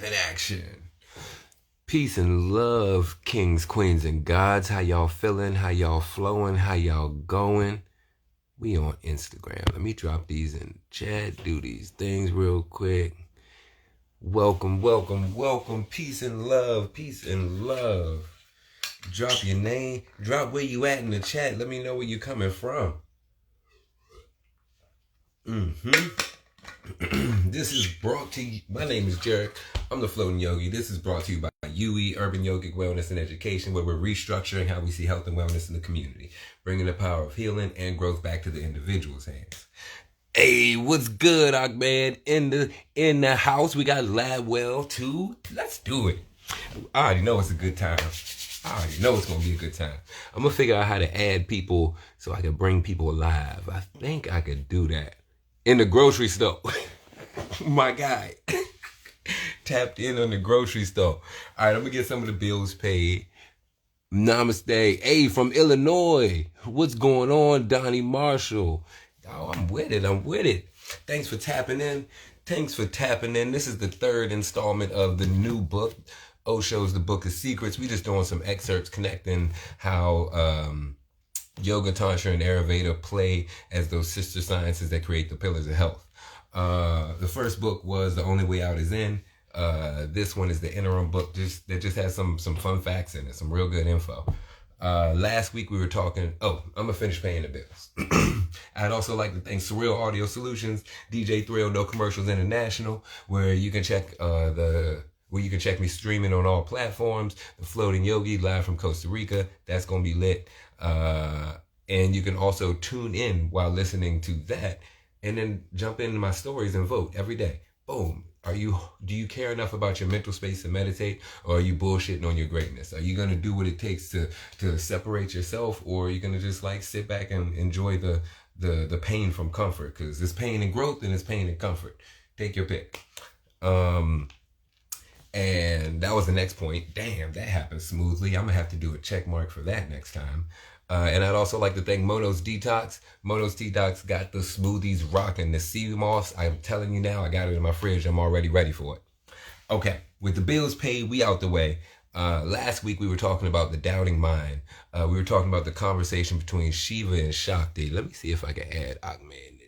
live in action. Peace and love, kings, queens, and gods. How y'all feeling? How y'all flowing? How y'all going? We on Instagram. Let me drop these in chat. Do these things real quick. Welcome, welcome, welcome. Peace and love. Peace and love. Drop your name. Drop where you at in the chat. Let me know where you coming from. This is brought to you. My name is Jared. I'm the Floating Yogi. This is brought to you by Yogi, Urban Yogic Wellness and Education, where we're restructuring how we see health and wellness in the community, bringing the power of healing and growth back to the individual's hands. Hey, what's good, Ahmed? In the house, we got Ladwell too. Let's do it. I already know it's a good time. I already know it's gonna be a good time. I'm gonna figure out how to add people so I can bring people alive. I think I could do that in the grocery store. My guy tapped in on the grocery store. All right, I'm gonna get some of the bills paid. Namaste. Hey, from Illinois. What's going on, Donnie Marshall? Oh, I'm with it. Thanks for tapping in. This is the third installment of the new book, Osho's The Book of Secrets. We just doing some excerpts connecting how Yoga, Tantra, and Ayurveda play as those sister sciences that create the pillars of health. The first book was The Only Way Out Is In. This one is the interim book that just has some fun facts in it, some real good info. Last week we were talking, I'm gonna finish paying the bills. I'd also like to thank Surreal Audio Solutions, DJ Thrill, No Commercials International, where you can check me streaming on all platforms. The Floating Yogi live from Costa Rica, that's gonna be lit. And you can also tune in while listening to that, and then jump into my stories and vote every day. Boom. Do you care enough about your mental space to meditate, or are you bullshitting on your greatness? Are you going to do what it takes to separate yourself, or are you going to just like sit back and enjoy the pain from comfort? Because there's pain and growth and there's pain and comfort. Take your pick. And that was the next point. Damn, that happened smoothly. I'm going to have to do a check mark for that next time. And I'd also like to thank Mono's Detox. Mono's Detox got the smoothies rocking. The sea moss, I'm telling you now, I got it in my fridge. I'm already ready for it. Okay, with the bills paid, we out the way. Last week we were talking about the doubting mind. We were talking about the conversation between Shiva and Shakti. Let me see if I can add Ahmed.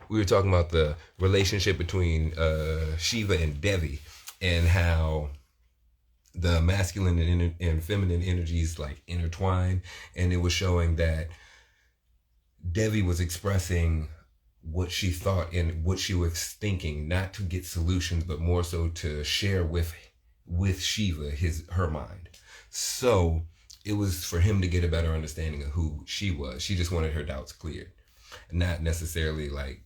We were talking about the relationship between Shiva and Devi, and how the masculine and feminine energies like intertwine, and it was showing that Devi was expressing what she thought and what she was thinking, not to get solutions, but more so to share with Shiva her mind. So it was for him to get a better understanding of who she was. She just wanted her doubts cleared, not necessarily like,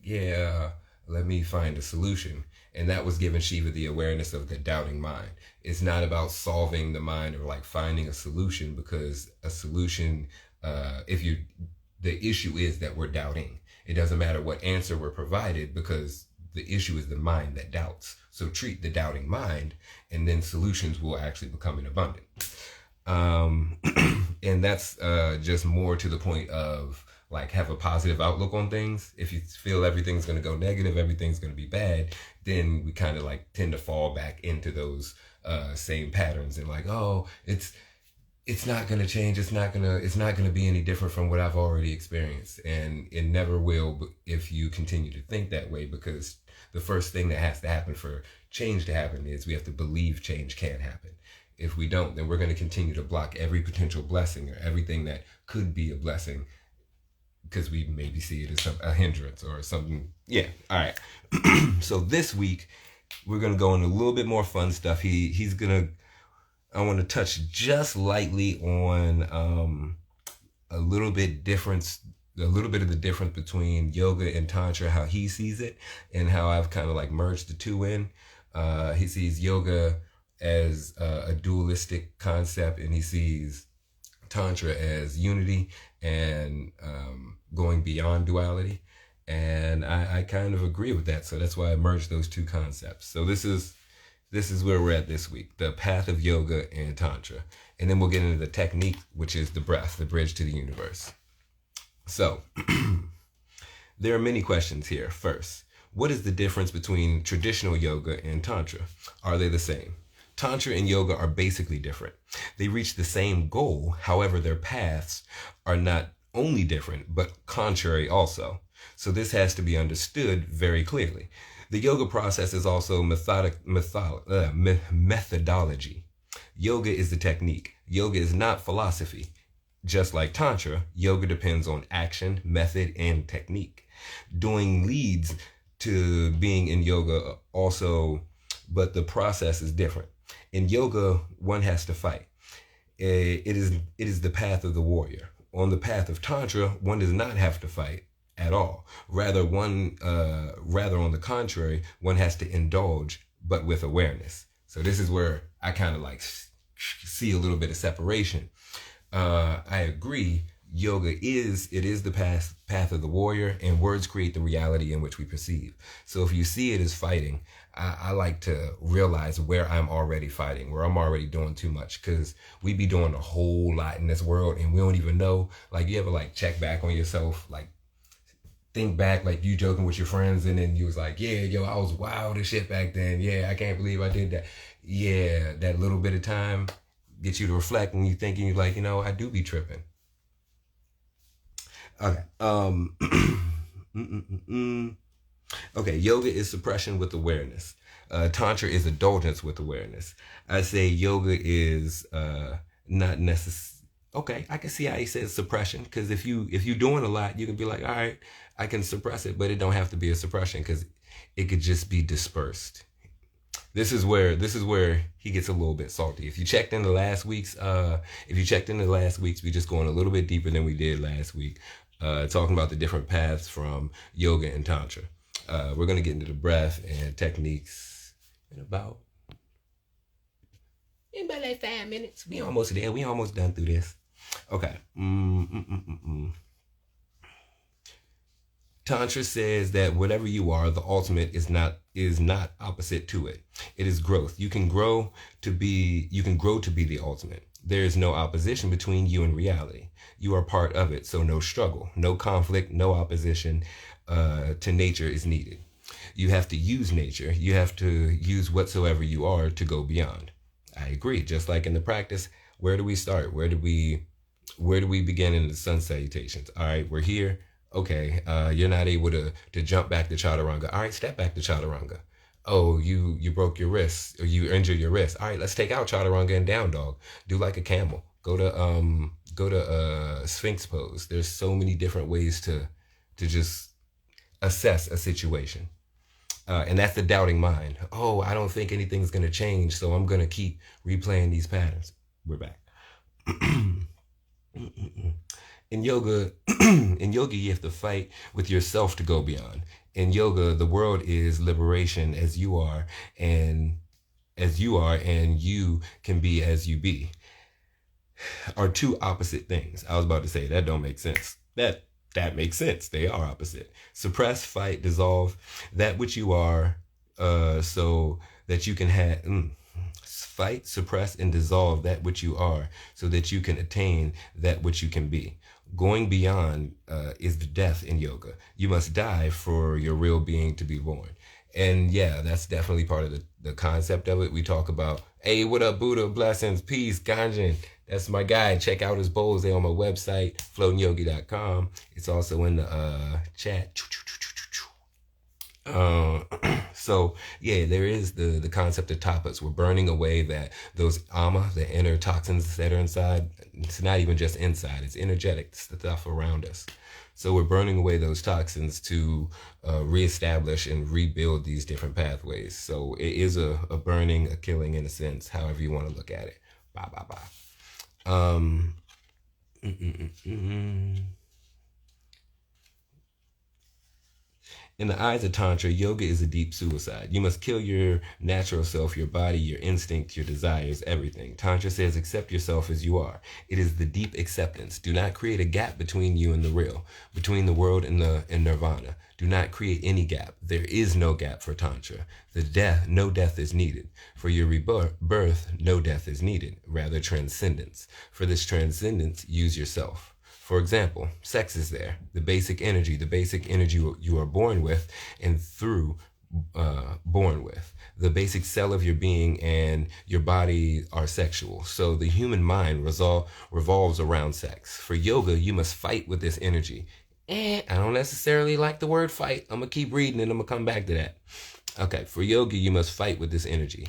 let me find a solution. And that was giving Shiva the awareness of the doubting mind. It's not about solving the mind or like finding a solution, because a solution, the issue is that we're doubting. It doesn't matter what answer we're provided, because the issue is the mind that doubts. So treat the doubting mind, and then solutions will actually become in abundance. And that's just more to the point of like, have a positive outlook on things. If you feel everything's going to go negative, everything's going to be bad, then we kind of like tend to fall back into those same patterns, and like, it's not going to change. It's not going to be any different from what I've already experienced. And it never will if you continue to think that way, because the first thing that has to happen for change to happen is we have to believe change can happen. If we don't, then we're going to continue to block every potential blessing or everything that could be a blessing, because we maybe see it as a hindrance or something. Yeah. All right. So this week we're going to go into a little bit more fun stuff. I want to touch just lightly on a little bit of the difference between yoga and tantra, how he sees it, and how I've kind of like merged the two in. He sees yoga as a dualistic concept, and he sees tantra as unity and going beyond duality. And I kind of agree with that. So that's why I merged those two concepts. So this is where we're at this week, the path of yoga and tantra. And then we'll get into the technique, which is the breath, the bridge to the universe. So there are many questions here. First, What is the difference between traditional yoga and Tantra? Are they the same? Tantra and yoga are basically different. They reach the same goal, however, their paths are not only different, but contrary also. So this has to be understood very clearly. The yoga process is also methodology. Yoga is the technique. Yoga is not philosophy. Just like Tantra, yoga depends on action, method, and technique. Doing leads to being in yoga also, but the process is different. In yoga, one has to fight. It is the path of the warrior. On the path of Tantra, one does not have to fight at all. Rather, on the contrary, one has to indulge, but with awareness. So this is where I kind of like see a little bit of separation. I agree. Yoga is the path of the warrior, and words create the reality in which we perceive. So if you see it as fighting, I like to realize where I'm already fighting, where I'm already doing too much, because we be doing a whole lot in this world and we don't even know. Like, you ever like check back on yourself, like think back, like you joking with your friends and then you was like, yeah, yo, I was wild as shit back then. Yeah, I can't believe I did that. Yeah, that little bit of time gets you to reflect, and you thinking, you're like, I do be tripping. Okay. Okay, yoga is suppression with awareness. Tantra is indulgence with awareness. I say yoga is not necessary. Okay, I can see how he says suppression, because if you're doing a lot, you can be like, all right, I can suppress it, but it don't have to be a suppression, because it could just be dispersed. This is where he gets a little bit salty. If you checked in the last week's, we just going a little bit deeper than we did last week, talking about the different paths from yoga and Tantra. We're going to get into the breath and techniques in about like 5 minutes. We almost there. We almost done through this. Okay. Tantra says that whatever you are, the ultimate is not opposite to it. It is growth. You can grow to be the ultimate. There is no opposition between you and reality. You are part of it, so no struggle, no conflict, no opposition to nature is needed. You have to use nature. You have to use whatsoever you are to go beyond. I agree. Just like in the practice, where do we start? Where do we begin in the sun salutations? All right, we're here. Okay, you're not able to jump back to chaturanga. All right, step back to chaturanga. Oh, you broke your wrist, or you injured your wrist. All right, let's take out chaturanga and down dog. Do like a camel. Go to Sphinx pose. There's so many different ways to just assess a situation. And that's the doubting mind. Oh, I don't think anything's going to change, so I'm going to keep replaying these patterns. We're back. In yoga, you have to fight with yourself to go beyond. In yoga, the world is liberation as you are, and you can be as you be, are two opposite things. I was about to say that don't make sense. That makes sense. They are opposite. Suppress, fight, dissolve that which you are, so that you can have. Fight, suppress, and dissolve that which you are, so that you can attain that which you can be. Going beyond is the death in yoga. You must die for your real being to be born. And yeah, that's definitely part of the concept of it. We talk about, hey, what up, Buddha? Blessings, peace, Ganjan. That's my guy. Check out his bowls. They're on my website, FloatingYogi.com. It's also in the chat. So yeah, there is the concept of tapas. We're burning away those ama, the inner toxins that are inside. It's not even just inside, it's energetic. It's the stuff around us. So we're burning away those toxins to reestablish and rebuild these different pathways. So it is a burning, a killing in a sense, however you want to look at it. Bye, bye, bye. In the eyes of Tantra, yoga is a deep suicide. You must kill your natural self, your body, your instincts, your desires, everything. Tantra says accept yourself as you are. It is the deep acceptance. Do not create a gap between you and the real, between the world and nirvana. Do not create any gap. There is no gap for Tantra. No death is needed. For your rebirth, no death is needed. Rather, transcendence. For this transcendence, use yourself. For example, sex is there, the basic energy you are born with and through born with. The basic cell of your being and your body are sexual. So the human mind revolves around sex. For yoga, you must fight with this energy. I don't necessarily like the word fight. I'm going to keep reading and I'm going to come back to that. Okay, for yoga, you must fight with this energy.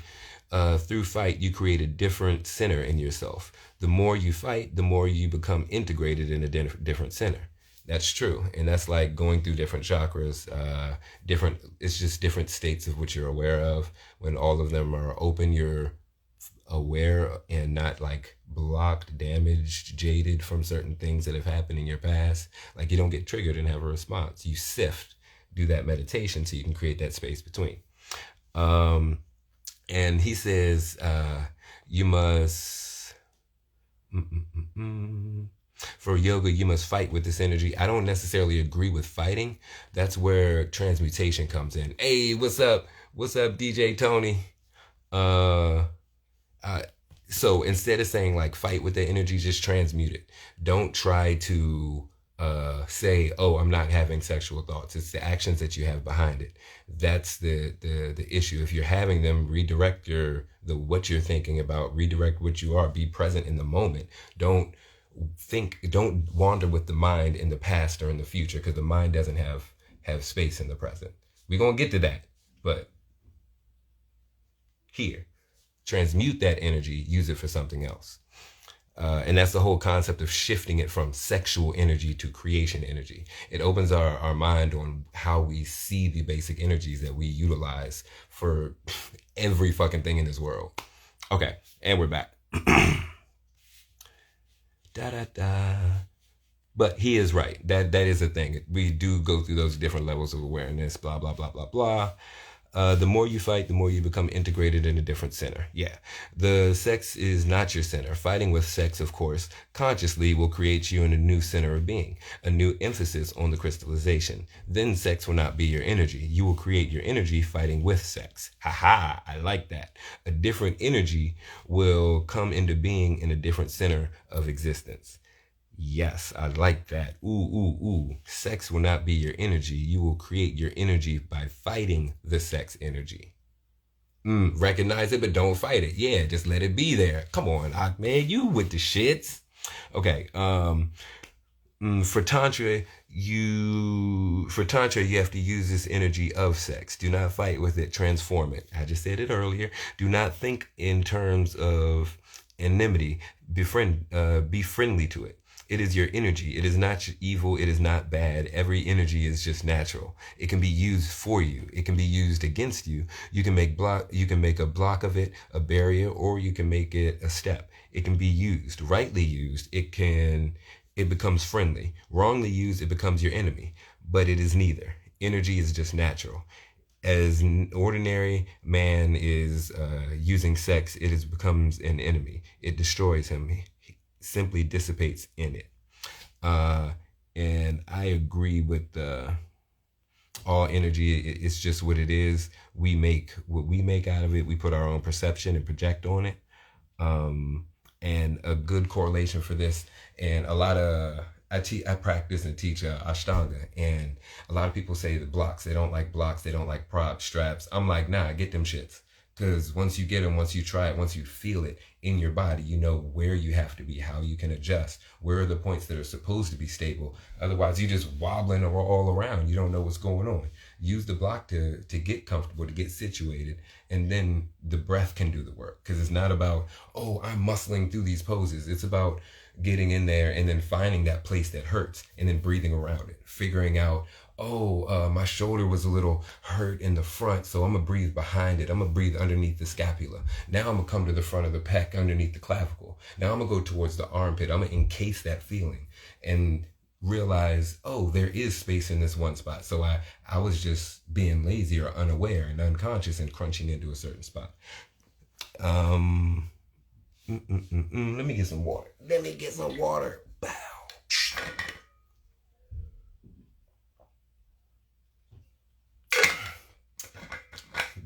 Through fight, you create a different center in yourself. The more you fight, the more you become integrated in a different center. That's true. And that's like going through different chakras, it's just different states of what you're aware of. When all of them are open, you're aware and not like blocked, damaged, jaded from certain things that have happened in your past. Like you don't get triggered and have a response. You sift, do that meditation so you can create that space between. And he says, you must, for yoga, you must fight with this energy. I don't necessarily agree with fighting. That's where transmutation comes in. Hey, what's up? What's up, DJ Tony? So instead of saying like fight with the energy, just transmute it. Don't try to say, oh, I'm not having sexual thoughts. It's the actions that you have behind it. That's the issue. If you're having them, redirect what you're thinking about, redirect what you are, be present in the moment. Don't wander with the mind in the past or in the future, because the mind doesn't have space in the present. We're going to get to that, but here, transmute that energy, use it for something else. And that's the whole concept of shifting it from sexual energy to creation energy. It opens our mind on how we see the basic energies that we utilize for every fucking thing in this world. Okay, and we're back. But he is right. That is a thing. We do go through those different levels of awareness, blah, blah, blah, blah, blah. The more you fight, the more you become integrated in a different center. Yeah. The sex is not your center. Fighting with sex, of course, consciously will create you in a new center of being, a new emphasis on the crystallization. Then sex will not be your energy. You will create your energy fighting with sex. Haha, I like that. A different energy will come into being in a different center of existence. Yes, I like that. Ooh. Sex will not be your energy. You will create your energy by fighting the sex energy. Recognize it, but don't fight it. Yeah, just let it be there. Come on, man, you with the shits. Okay, for Tantra, you have to use this energy of sex. Do not fight with it, transform it. I just said it earlier. Do not think in terms of enmity. Be friendly to it. It is your energy. It is not evil. It is not bad. Every energy is just natural. It can be used for you. It can be used against you. You can make a block of it, a barrier, or you can make it a step. It can be used. Rightly used, it becomes friendly. Wrongly used, it becomes your enemy. But it is neither. Energy is just natural. As an ordinary man is using sex, it becomes an enemy. It destroys him. Simply dissipates in it. And I agree with all energy. It's just what it is. We make what we make out of it. We put our own perception and project on it. And a good correlation for this, and a lot of I practice and teach Ashtanga, and a lot of people say the blocks, they don't like props, straps. I'm like, nah, get them shits. Because once you get them, once you try it, once you feel it in your body, you know where you have to be, how you can adjust, where are the points that are supposed to be stable. Otherwise, you're just wobbling all around. You don't know what's going on. Use the block to get comfortable, to get situated, and then the breath can do the work. Because it's not about, oh, I'm muscling through these poses. It's about getting in there and then finding that place that hurts and then breathing around it, figuring out, my shoulder was a little hurt in the front, so I'm going to breathe behind it. I'm going to breathe underneath the scapula. Now I'm going to come to the front of the pec underneath the clavicle. Now I'm going to go towards the armpit. I'm going to encase that feeling and realize, there is space in this one spot. So I was just being lazy or unaware and unconscious and crunching into a certain spot. Let me get some water. Bow.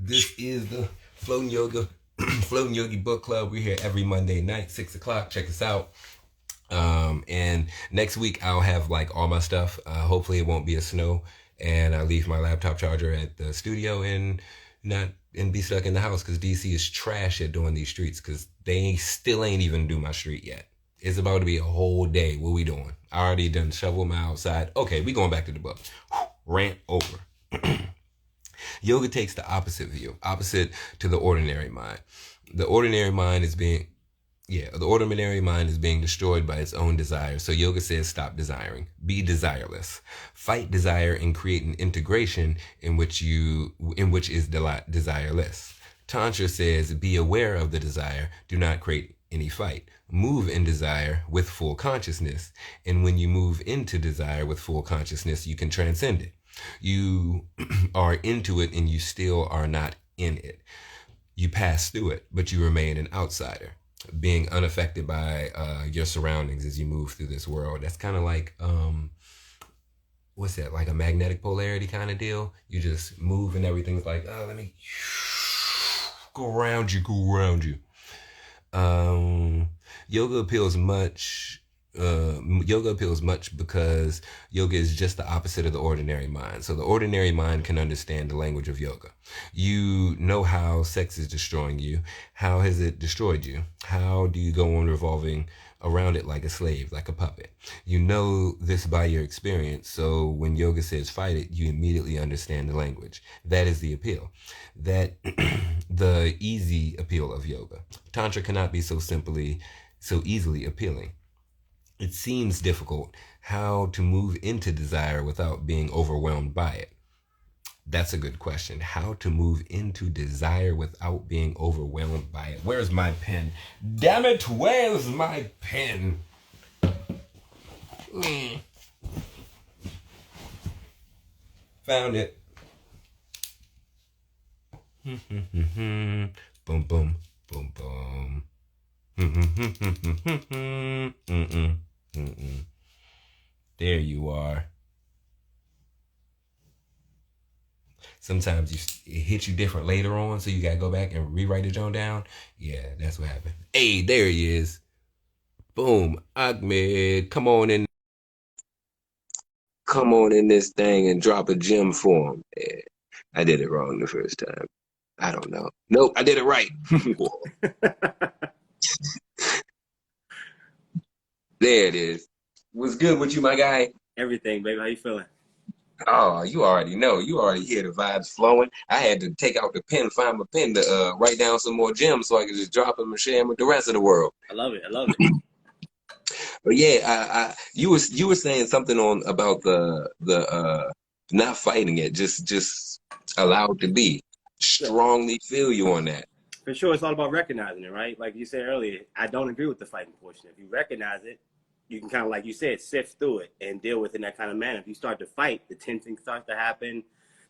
This is the Floating Yogi Book Club. We're here every Monday night, 6 o'clock. Check us out. And next week I'll have like all my stuff. Hopefully it won't be a snow, and I leave my laptop charger at the studio and not and be stuck in the house because DC is trash at doing these streets because they still ain't even do my street yet. It's about to be a whole day. What we doing? I already done shovel my outside. Okay, we going back to the book. Rant over. Yoga takes the opposite view, opposite to the ordinary mind. The ordinary mind is being destroyed by its own desires. So yoga says stop desiring. Be desireless. Fight desire and create an integration in which is desireless. Tantra says be aware of the desire. Do not create any fight. Move in desire with full consciousness. And when you move into desire with full consciousness, you can transcend it. You are into it and you still are not in it. You pass through it, but you remain an outsider, being unaffected by your surroundings as you move through this world. That's kind of like, what's that? Like a magnetic polarity kind of deal. You just move and everything's like, oh, let me go around you. Yoga appeals much because yoga is just the opposite of the ordinary mind. So the ordinary mind can understand the language of yoga. You know how sex is destroying you. How has it destroyed you? How do you go on revolving around it like a slave, like a puppet? You know this by your experience. So when yoga says fight it, you immediately understand the language. That is the appeal. That the easy appeal of yoga. Tantra cannot be so easily appealing. It seems difficult how to move into desire without being overwhelmed by it. That's a good question. How to move into desire without being overwhelmed by it. Where's my pen? Damn it, where's my pen? Found it. Boom, boom, boom, boom. There you are. Sometimes it hits you different later on, so you gotta go back and rewrite it on down. Yeah, that's what happened. Hey, there he is. Boom, Ahmed, come on in this thing and drop a gem for him. Yeah, I did it wrong the first time. I don't know. Nope, I did it right. There it is. What's good with you, my guy? Everything, baby. How you feeling? Oh, you already know. You already hear the vibes flowing. I had to take out the pen, find my pen to write down some more gems so I could just drop them and share them with the rest of the world. I love it. I love it. But yeah, you were saying something on about the not fighting it, just allow it to be. Strongly feel you on that. For sure, it's all about recognizing it, right? Like you said earlier, I don't agree with the fighting portion. If you recognize it, you can kind of, like you said, sift through it and deal with it in that kind of manner. If you start to fight, the tension starts to happen,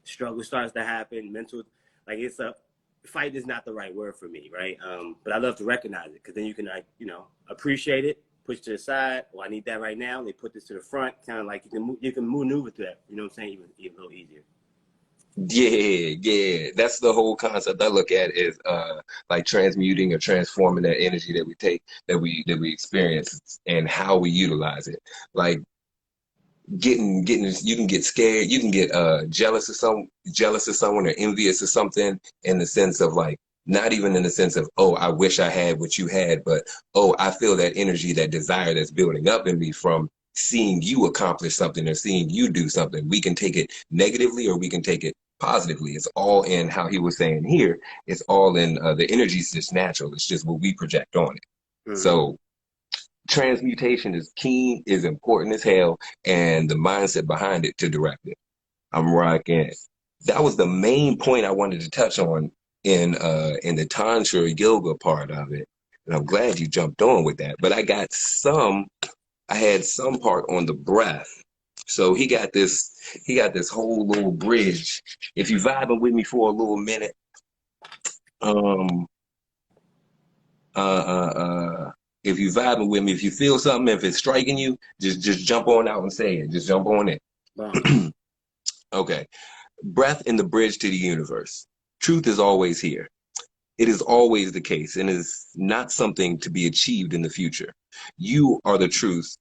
struggle starts to happen, mental, like fight is not the right word for me, right? But I love to recognize it because then you can, like, appreciate it, push to the side. Well, I need that right now. They put this to the front, kind of like you can maneuver through that. You know what I'm saying? Even a little easier. Yeah. That's the whole concept I look at is like transmuting or transforming that energy that we take, that we experience and how we utilize it. Like getting you can get scared, you can get jealous of someone or envious of something in the sense of like not even in the sense of, oh, I wish I had what you had, but oh, I feel that energy, that desire that's building up in me from seeing you accomplish something or seeing you do something. We can take it negatively or we can take it positively. It's all in how he was saying here. It's all in the energy is just natural. It's just what we project on it. Mm-hmm. So transmutation is key, is important as hell, and the mindset behind it to direct it. I'm rocking. That was the main point I wanted to touch on in the Tantra yoga part of it. And I'm glad you jumped on with that. But I had some part on the breath. So he got this whole little bridge. If you vibing with me for a little minute, if you vibing with me, if you feel something, if it's striking you, just jump on out and say it. Just jump on it. Wow. Okay. Breath in the bridge to the universe. Truth is always here. It is always the case and is not something to be achieved in the future. You are the truth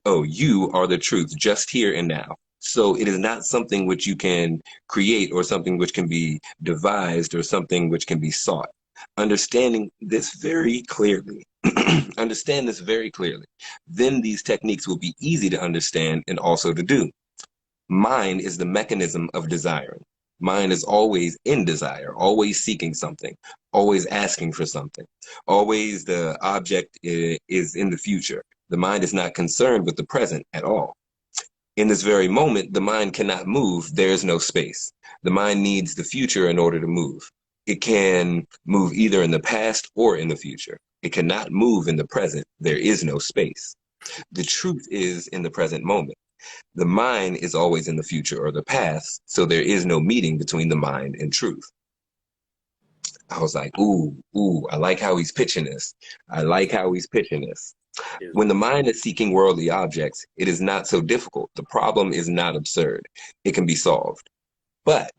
Oh, you are the truth just here and now. So it is not something which you can create or something which can be devised or something which can be sought. Understanding this very clearly, understand this very clearly, then these techniques will be easy to understand and also to do. Mind is the mechanism of desiring. Mind is always in desire, always seeking something, always asking for something. Always the object is in the future. The mind is not concerned with the present at all. In this very moment, the mind cannot move. There is no space. The mind needs the future in order to move. It can move either in the past or in the future. It cannot move in the present. There is no space. The truth is in the present moment. The mind is always in the future or the past, so there is no meeting between the mind and truth. I was like, ooh, I like how he's pitching this. I like how he's pitching this. When the mind is seeking worldly objects, it is not so difficult. The problem is not absurd. It can be solved. But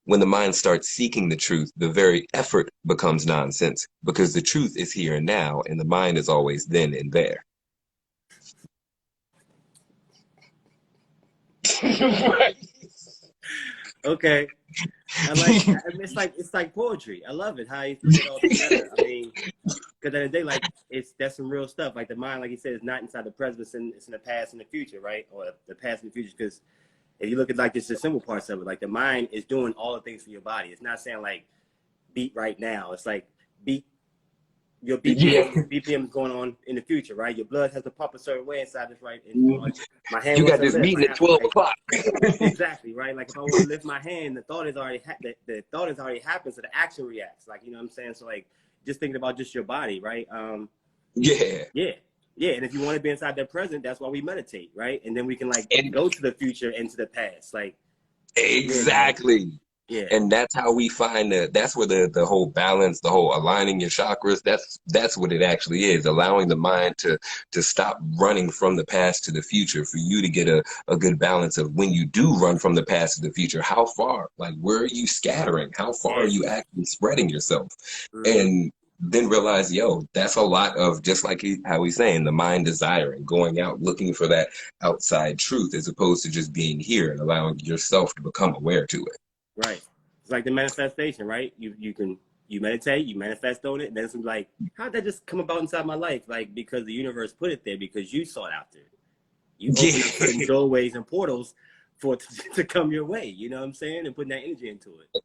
when the mind starts seeking the truth, the very effort becomes nonsense because the truth is here and now, and the mind is always then and there. Okay. I like, I mean, it's like poetry. I love it how you put it all together. I mean, because at the end of the day, like that's some real stuff. Like the mind, like you said, is not inside the present, it's in the past and the future, right? Or the past and the future. Because if you look at like just the simple parts of it, like the mind is doing all the things for your body. It's not saying like beat right now. It's like beat your BPM is going on in the future, right? Your blood has to pump a certain way inside this, right? And my hand. You got this meeting at 12 o'clock. Exactly, right? Like if I want to lift my hand, the thought is already the thought is already happened, so the action reacts. Like, you know what I'm saying? So like just thinking about just your body, right? Yeah. And if you want to be inside the present, that's why we meditate, right? And then we can like go to the future and to the past, like exactly. Yeah. And that's how we find that's where the whole balance, the whole aligning your chakras, that's what it actually is, allowing the mind to stop running from the past to the future, for you to get a good balance of when you do run from the past to the future, how far, like where are you scattering? How far are you actually spreading yourself? And then realize, yo, that's a lot of, just like how he's saying, the mind desiring, going out, looking for that outside truth, as opposed to just being here and allowing yourself to become aware to it. Right. It's like the manifestation, right? You meditate, you manifest on it, and then it's like, how'd that just come about inside my life? Like, because the universe put it there, because you sought after it. You open up certain doorways and portals for it to come your way, you know what I'm saying? And putting that energy into it.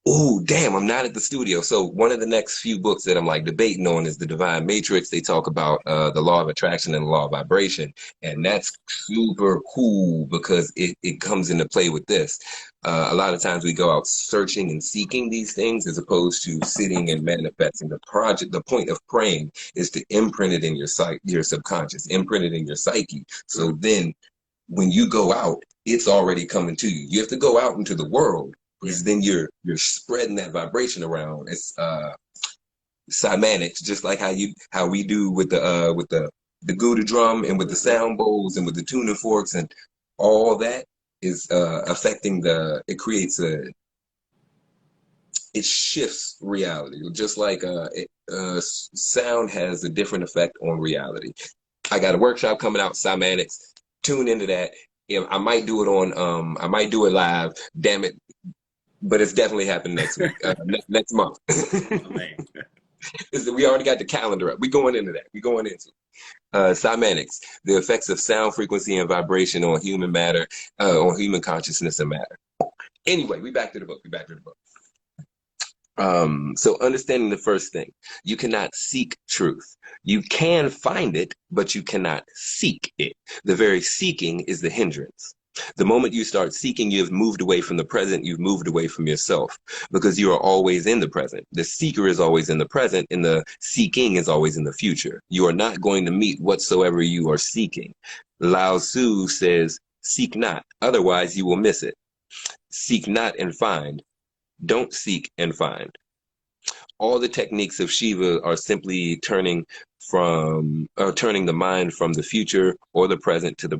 Oh, damn, I'm not at the studio. So one of the next few books that I'm like debating on is The Divine Matrix. They talk about the law of attraction and the law of vibration. And that's super cool because it comes into play with this. A lot of times we go out searching and seeking these things as opposed to sitting and manifesting. The point of praying is to imprint it in your subconscious, imprint it in your psyche. So then when you go out, it's already coming to you. You have to go out into the world, because then you're spreading that vibration around. It's cymatics, just like how we do with the Gouda drum and with the sound bowls and with the tuning forks, and all that is affecting it shifts reality. Just like sound has a different effect on reality. I got a workshop coming out, cymatics. Tune into that. I might do it I might do it live. Damn it. But it's definitely happening next week, next month. Oh, man. We already got the calendar up. We're going into cymatics, the effects of sound, frequency, and vibration on human matter, on human consciousness and matter. Anyway, we back to the book. So understanding the first thing, you cannot seek truth. You can find it, but you cannot seek it. The very seeking is the hindrance. The moment you start seeking, you've moved away from the present, you've moved away from yourself, because you are always in the present. The seeker is always in the present, and the seeking is always in the future. You are not going to meet whatsoever you are seeking. Lao Tzu says, seek not, otherwise you will miss it. Seek not and find. Don't seek and find. All the techniques of Shiva are simply turning the mind from the future or the present to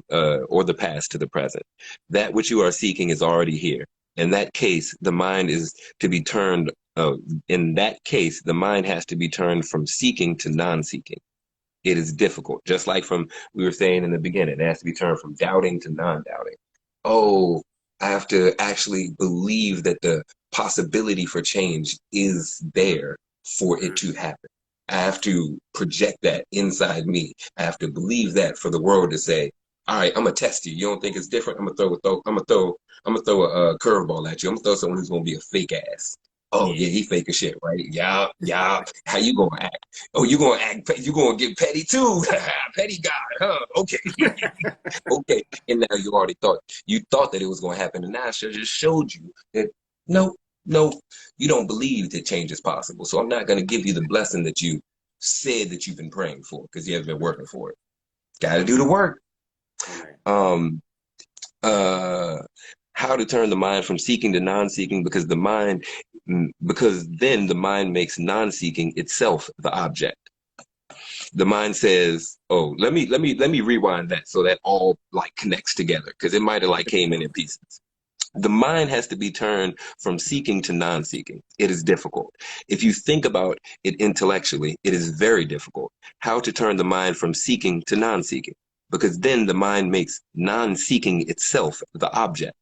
or the past to the present. That which you are seeking is already here. In that case, the mind is to be turned. In that case, the mind has to be turned from seeking to non-seeking. It is difficult. Just like from we were saying in the beginning, it has to be turned from doubting to non-doubting. Oh, I have to actually believe that the possibility for change is there for it to happen. I have to project that inside me. I have to believe that for the world to say, all right, I'm gonna test you. You don't think it's different? I'm gonna throw a curveball at you. I'm gonna throw someone who's gonna be a fake ass. Oh yeah, he fake as shit, right? Yeah, yeah. How you gonna act? Oh, you gonna act? You gonna get petty too? Petty guy, huh? Okay, okay. And now you thought that it was gonna happen, and now I should just showed you that no, no, you don't believe that change is possible. So I'm not gonna give you the blessing that you said that you've been praying for because you haven't been working for it. Got to do the work. Um, how to turn the mind from seeking to non-seeking, because then the mind makes non-seeking itself the object. The mind says, oh, let me rewind that so that all like connects together, because it might have like came in pieces. The mind has to be turned from seeking to non-seeking. It is difficult. If you think about it intellectually, it is very difficult. How to turn the mind from seeking to non-seeking? Because then the mind makes non-seeking itself the object.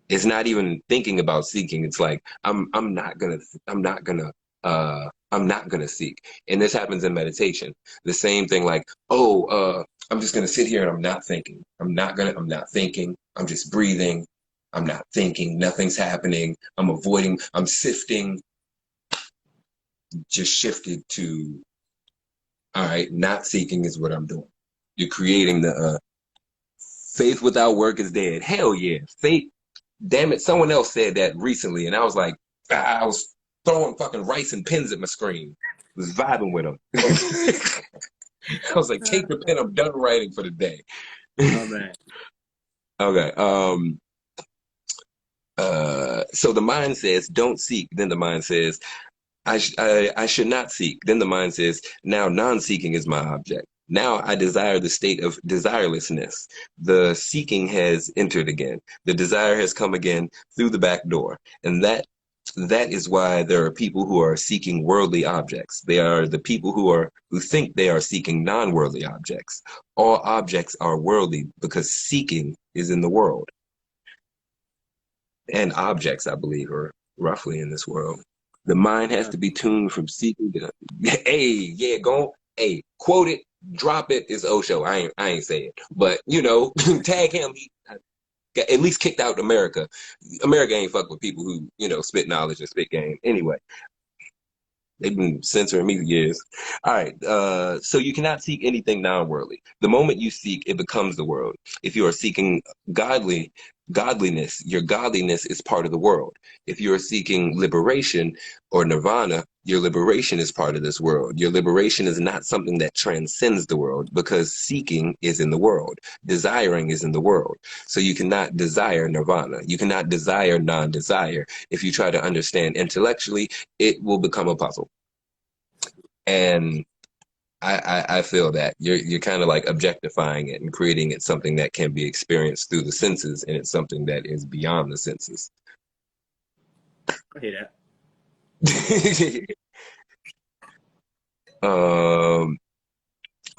It's not even thinking about seeking. It's like I'm not gonna seek. And this happens in meditation. The same thing, like, I'm just gonna sit here and I'm not thinking. I'm not thinking. I'm just breathing. I'm not thinking. Nothing's happening. I'm avoiding. I'm sifting. Just shifted to, all right, not seeking is what I'm doing. You're creating the faith without work is dead. Hell yeah. Faith. Damn it. Someone else said that recently. And I was like, I was throwing fucking rice and pins at my screen. Was vibing with them. I was like, take the pen. I'm done writing for the day. Oh, man. Okay. So the mind says, don't seek. Then the mind says, I should not seek. Then the mind says, now non-seeking is my object. Now I desire the state of desirelessness. The seeking has entered again. The desire has come again through the back door. And that is why there are people who are seeking worldly objects. They are the people who think they are seeking non-worldly objects. All objects are worldly because seeking is in the world. And objects, I believe, are roughly in this world. The mind has to be tuned from seeking to, hey, yeah, hey, quote it, drop it. It's Osho. I ain't say it, but tag him. He got at least kicked out America. America ain't fuck with people who spit knowledge and spit game. Anyway, they've been censoring me for years. All right, so you cannot seek anything non-worldly. The moment you seek, it becomes the world. If you are seeking godliness, your godliness is part of the world. If you are seeking liberation or nirvana, your liberation is part of this world. Your liberation is not something that transcends the world, because seeking is in the world. Desiring is in the world. So you cannot desire nirvana. You cannot desire non-desire. If you try to understand intellectually, it will become a puzzle. And I feel that you're kind of like objectifying it and creating it something that can be experienced through the senses, and it's something that is beyond the senses. I hear that.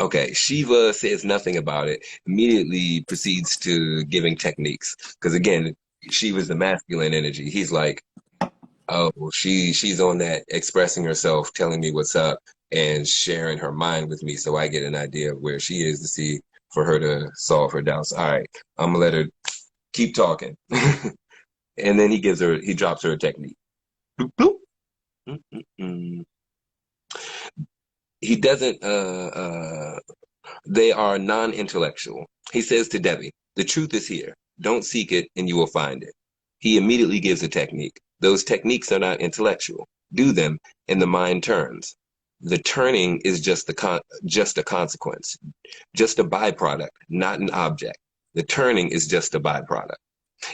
Okay, Shiva says nothing about it, immediately proceeds to giving techniques. Because again, Shiva's the masculine energy. He's like, oh, she's on that, expressing herself, telling me what's up, and sharing her mind with me, so I get an idea of where she is to see, for her to solve her doubts. All right, I'm gonna let her keep talking. And then he drops her a technique. Bloop, bloop. He doesn't, they are non-intellectual. He says to Debbie, the truth is here. Don't seek it and you will find it. He immediately gives a technique. Those techniques are not intellectual. Do them and the mind turns. The turning is just a consequence, just a byproduct, not an object. The turning is just a byproduct.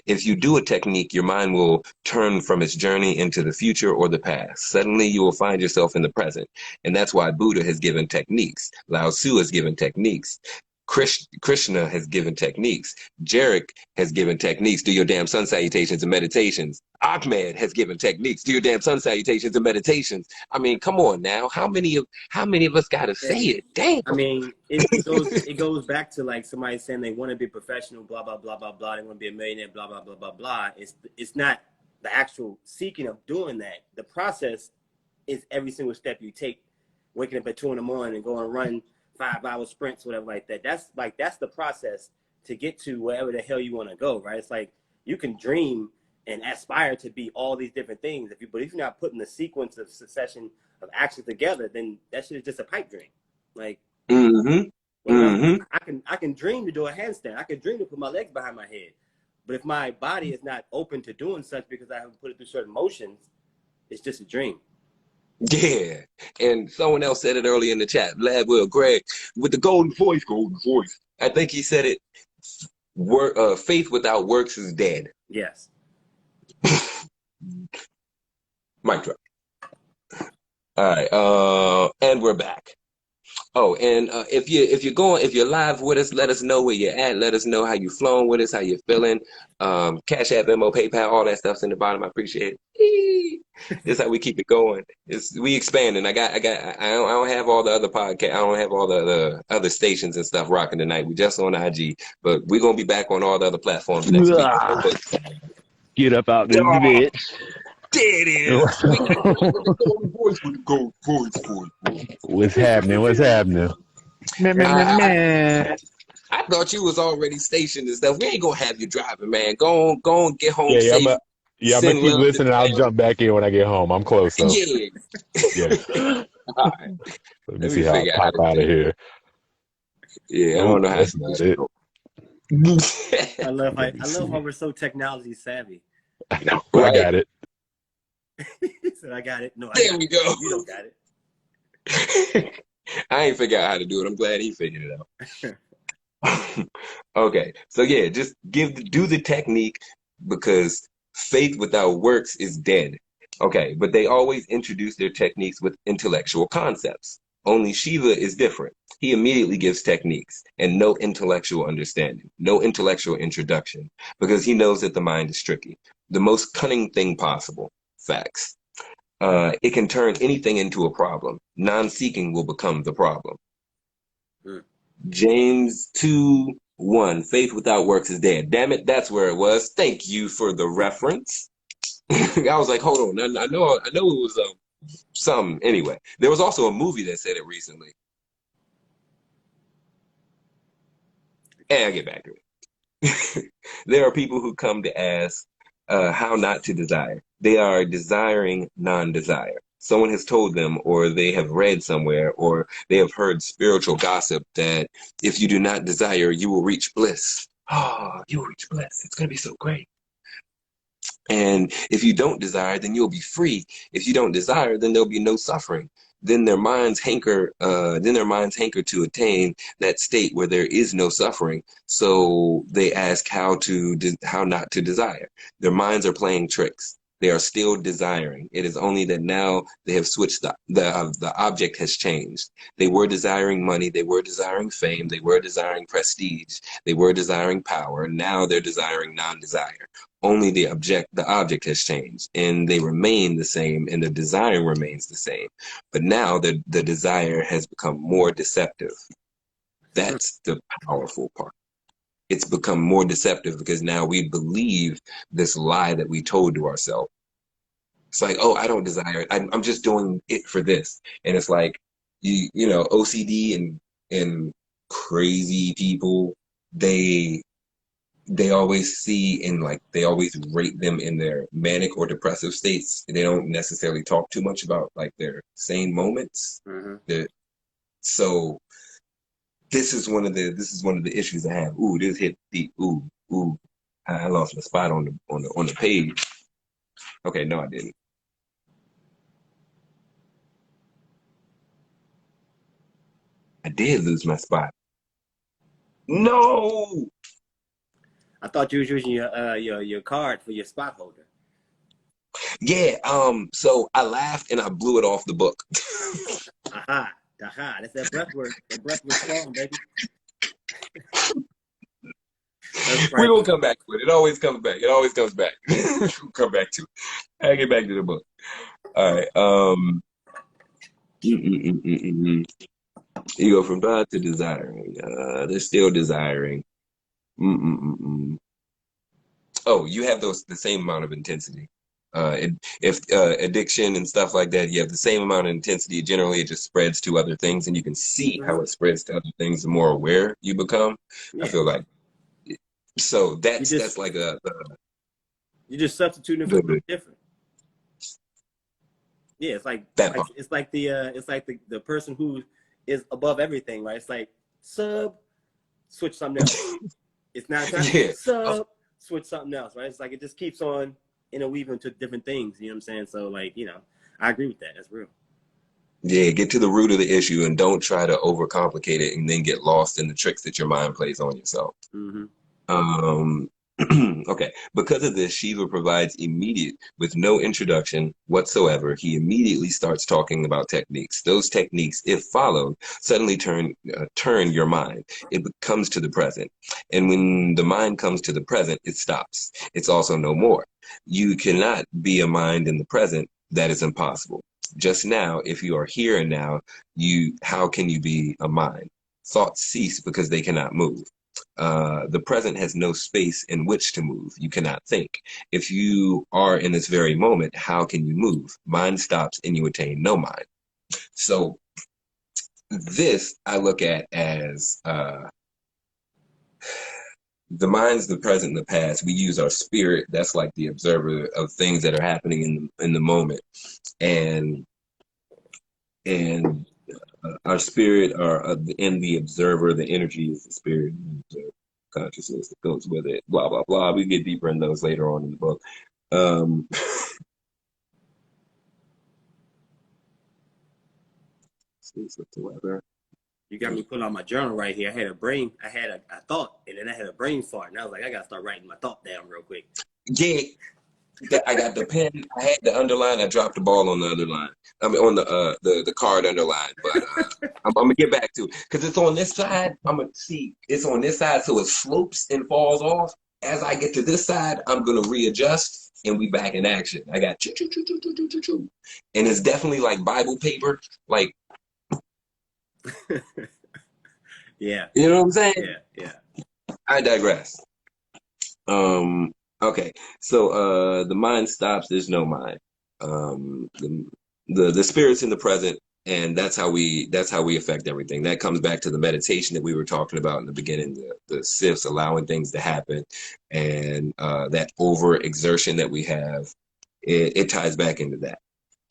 If you do a technique, your mind will turn from its journey into the future or the past. Suddenly you will find yourself in the present. And that's why Buddha has given techniques. Lao Tzu has given techniques. Krishna has given techniques. Jarek has given techniques. Do your damn sun salutations and meditations. Ahmed has given techniques to your damn sun salutations and meditations. I mean, come on now. How many of us gotta say it? Damn. I mean, it goes back to like somebody saying they want to be professional, blah blah blah blah blah. They want to be a millionaire, blah blah blah blah blah. It's not the actual seeking of doing that. The process is every single step you take. Waking up at 2 a.m. and going and run 5-hour sprints, whatever like that. That's the process to get to wherever the hell you want to go, right? It's like you can dream and aspire to be all these different things. But if you're not putting the sequence of succession of actions together, then that shit is just a pipe dream. Like, I can dream to do a handstand. I can dream to put my legs behind my head. But if my body is not open to doing such because I haven't put it through certain motions, it's just a dream. Yeah. And someone else said it earlier in the chat. Lad Will Greg with the golden voice. I think he said it. Faith without works is dead. Yes. Mic drop. All right. And we're back. Oh, and if you're live with us, let us know where you're at. Let us know how you flowing with us, how you're feeling. Cash App, Venmo, PayPal, all that stuff's in the bottom. I appreciate it. This is how we keep it going. We expanding. I don't have all the other podcasts. I don't have all the other stations and stuff rocking tonight. We just on IG, but we're gonna be back on all the other platforms next week. Get up out this bitch. There it is. We got the golden voice with the golden voice. What's happening? What's happening? I thought you was already stationed and stuff. We ain't gonna have you driving, man. Go on, get home safe. I'm gonna keep listening. I'll jump back in when I get home. I'm close though. Yeah. All right. Let me see how I pop out of here. Yeah, I don't know how to do it. I love how we're so technology savvy. I know. Right. I got it. He said, I got it. No, there we go. You don't got it. I ain't figured out how to do it. I'm glad he figured it out. Okay. So yeah, just do the technique because faith without works is dead. Okay. But they always introduce their techniques with intellectual concepts. Only Shiva is different. He immediately gives techniques and no intellectual understanding, no intellectual introduction, because he knows that the mind is tricky. The most cunning thing possible. Facts. It can turn anything into a problem. Non-seeking will become the problem. James 2:1. Faith without works is dead. Damn it, that's where it was. Thank you for the reference. I was like, hold on. I know it was something. Anyway, there was also a movie that said it recently. And I'll get back to it. There are people who come to ask how not to desire. They are desiring non-desire. Someone has told them, or they have read somewhere, or they have heard spiritual gossip that if you do not desire, you will reach bliss. Oh, you will reach bliss. It's going to be so great. And if you don't desire, then you'll be free. If you don't desire, then there'll be no suffering. Then their minds hanker to attain that state where there is no suffering. So they ask how not to desire. Their minds are playing tricks. They are still desiring. It is only that now they have switched. The object has changed. They were desiring money. They were desiring fame. They were desiring prestige. They were desiring power. Now they're desiring non-desire. Only the object has changed, and they remain the same, and the desiring remains the same. But now the desire has become more deceptive. That's the powerful part. It's become more deceptive because now we believe this lie that we told to ourselves. It's like, oh, I don't desire it. I'm just doing it for this. And it's like, you know, OCD and crazy people, they always see they always rate them in their manic or depressive states. They don't necessarily talk too much about like their sane moments. So this is one of the issues I have. Ooh, this hit deep. Ooh. I lost my spot on the page. Okay, no, I didn't. I did lose my spot. No. I thought you was using your card for your spot holder. Yeah. So I laughed and I blew it off the book. Aha. That's that breath work. That breath work strong, baby. That's We're right. gonna come back to it. It always comes back. It always comes back. We'll come back to it. I get back to the book. All right. You go from thought to desiring. They're still desiring. Oh, you have the same amount of intensity. If addiction and stuff like that, you have the same amount of intensity. Generally, it just spreads to other things, and you can see how Mm-hmm. it spreads to other things. The more aware you become, I Yeah. feel like. So You that's just like you're just substituting for something different. Yeah, it's like that part. it's like the person who is above everything, right? It's like switch something else. It's not time Yeah. switch something else, right? It's like it just keeps on interweaving to different things. You know what I'm saying? So like, I agree with that. That's real. Yeah, get to the root of the issue and don't try to overcomplicate it and then get lost in the tricks that your mind plays on yourself. Mm-hmm. Okay. Because of this, Shiva provides immediate, with no introduction whatsoever. He immediately starts talking about techniques. Those techniques, if followed, suddenly turn your mind. It comes to the present. And when the mind comes to the present, it stops. It's also no more. You cannot be a mind in the present. That is impossible. Just now, if you are here and now, how can you be a mind? Thoughts cease because they cannot move. The present has no space in which to move. You cannot think. If you are in this very moment, how can you move? Mind stops and you attain no mind. So this I look at as the mind's the present and the past. We use our spirit. That's like the observer of things that are happening in the moment. And our spirit are in the observer. The energy is the spirit. Consciousness that goes with it, blah blah blah. We get deeper in those later on in the book. Whatsoever. You got me pulling out my journal right here. I had a thought, and then I had a brain fart, and I was like, I gotta start writing my thought down real quick. Yeah, I got the pen. I had the underline. I dropped the ball on the underline. I mean, on the card underline. But I'm gonna get back to it because it's on this side. I'm gonna see it's on this side, so it slopes and falls off. As I get to this side, I'm gonna readjust, and we back in action. I got choo choo choo choo choo choo choo choo, and it's definitely like Bible paper. Like, Yeah. you know what I'm saying? Yeah. I digress. Okay, so the mind stops. There's no mind. The spirit's in the present, and that's how we affect everything. That comes back to the meditation that we were talking about in the beginning. The sifts, allowing things to happen, and that over exertion that we have. It ties back into that.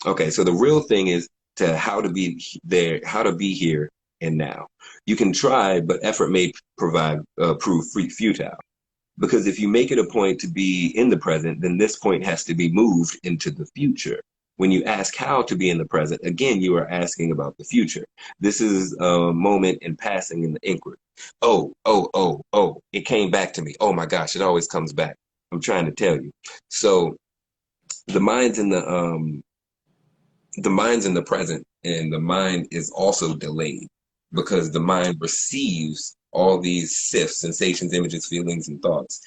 Okay, so the real thing is how to be there, how to be here and now. You can try, but effort may prove futile. Because if you make it a point to be in the present, then this point has to be moved into the future. When you ask how to be in the present, again, you are asking about the future. This is a moment in passing in the inquiry. Oh, it came back to me. Oh my gosh, it always comes back. I'm trying to tell you. So the mind's in the present, and the mind is also delayed because the mind receives all these sifts, sensations, images, feelings, and thoughts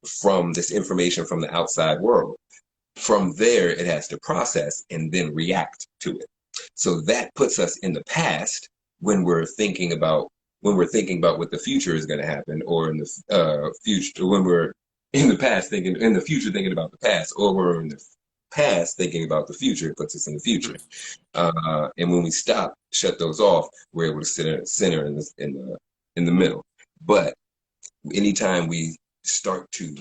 from this information from the outside world. From there, it has to process and then react to it. So that puts us in the past when we're thinking about what the future is going to happen, or in the future when we're in the past thinking in the future thinking about the past, or we're in the past thinking about the future. It puts us in the future. And when we shut those off, we're able to center in the middle. But anytime we start to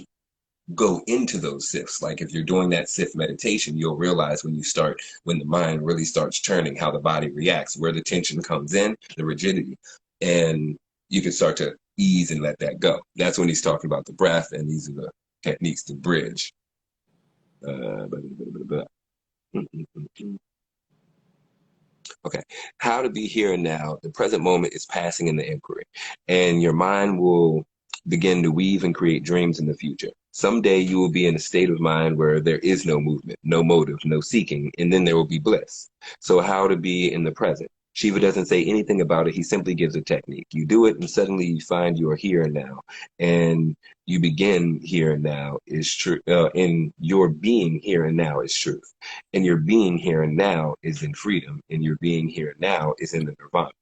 go into those sifts, like if you're doing that sift meditation, you'll realize when the mind really starts turning, how the body reacts, where the tension comes in, the rigidity, and you can start to ease and let that go. That's when he's talking about the breath, and these are the techniques to bridge. Okay. How to be here and now. The present moment is passing in the inquiry, and your mind will begin to weave and create dreams in the future. Someday you will be in a state of mind where there is no movement, no motive, no seeking, and then there will be bliss. So how to be in the present? Shiva doesn't say anything about it. He simply gives a technique. You do it and suddenly you find you are here and now. And you begin here and now is true. And your being here and now is truth. And your being here and now is in freedom. And your being here and now is in the nirvana.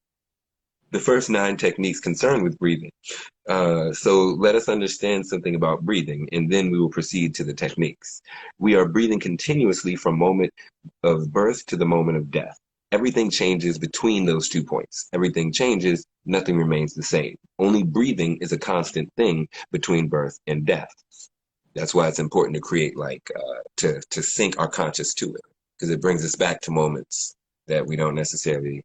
The first 9 techniques concern with breathing. So let us understand something about breathing, and then we will proceed to the techniques. We are breathing continuously from moment of birth to the moment of death. Everything changes between those 2 points. Everything changes, nothing remains the same. Only breathing is a constant thing between birth and death. That's why it's important to create to sync our conscious to it, because it brings us back to moments that we don't necessarily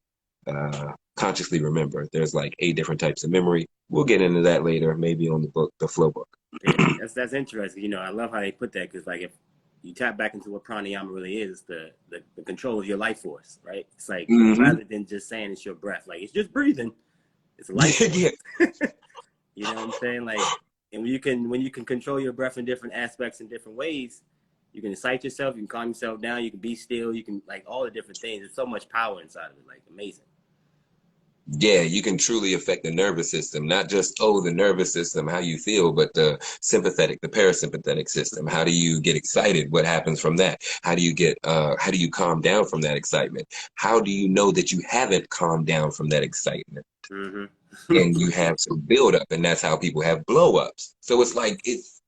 consciously remember. There's like 8 different types of memory. We'll get into that later, maybe on the book, the Flow book. Yeah, that's interesting. You know, I love how they put that, because like if you tap back into what pranayama really is, the control of your life force, right? It's like rather than just saying it's your breath, like it's just breathing. It's a life force. Yeah. You know what I'm saying? Like, and when you can control your breath in different aspects in different ways, you can excite yourself, you can calm yourself down, you can be still, you can like all the different things. There's so much power inside of it, like amazing. Yeah, you can truly affect the nervous system, not just, the nervous system, how you feel, but the sympathetic, the parasympathetic system. How do you get excited? What happens from that? How do you calm down from that excitement? How do you know that you haven't calmed down from that excitement? Mm-hmm. And you have some build up, and that's how people have blow ups. So it's like, it's